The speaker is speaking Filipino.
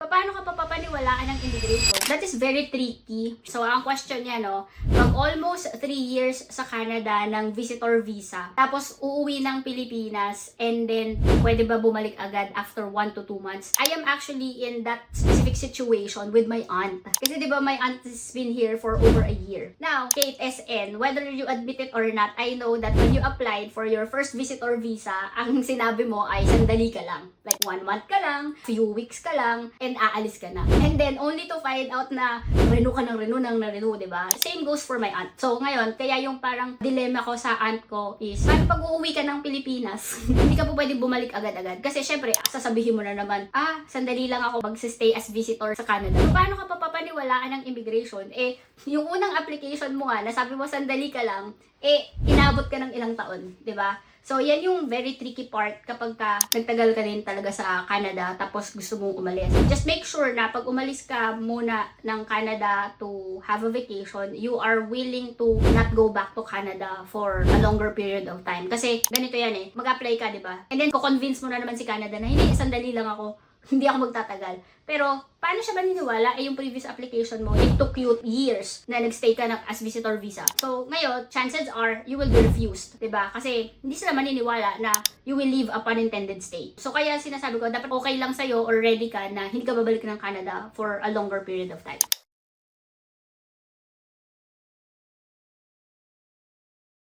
Paano ka papapaniwalaan ng immigration? That is very tricky. So, ang question niya, no, pag almost 3 years sa Canada ng visitor visa, tapos uuwi ng Pilipinas, and then pwede ba bumalik agad after 1 to 2 months? I am actually in that specific situation with my aunt. Kasi di ba my aunt has been here for over a year. Now, Kate SN, whether you admit it or not, I know that when you applied for your first visitor visa, ang sinabi mo ay sandali ka lang. Like 1 month ka lang, few weeks ka lang, and aalis ka na. And then, only to find out na renew ka ng renew, diba? Same goes for my aunt. So, ngayon, kaya yung parang dilemma ko sa aunt ko is, paano pag uuwi ka ng Pilipinas, hindi ka po pwede bumalik agad-agad. Kasi, syempre, sasabihin mo na naman, sandali lang ako mag-stay as visitor sa Canada. So, paano ka papapaniwalaan ng immigration? Eh, yung unang application mo nga, nasabi mo sandali ka lang, inabot ka ng ilang taon, diba? So, yan yung very tricky part kapag nagtagal ka din talaga sa Canada tapos gusto mong umalis. Just make sure na pag umalis ka muna ng Canada to have a vacation, you are willing to not go back to Canada for a longer period of time. Kasi ganito yan mag-apply ka, di ba? And then, ko-convince mo na naman si Canada na hindi, sandali lang ako, hindi ako magtatagal. Pero, paano siya maniniwala? Yung previous application mo, it took you years na nagstay ka as visitor visa. So, ngayon, chances are, you will be refused. Diba? Kasi, hindi sila maniniwala na you will leave upon intended stay. So, kaya sinasabi ko, dapat okay lang sa'yo or ready ka na hindi ka babalik ng Canada for a longer period of time.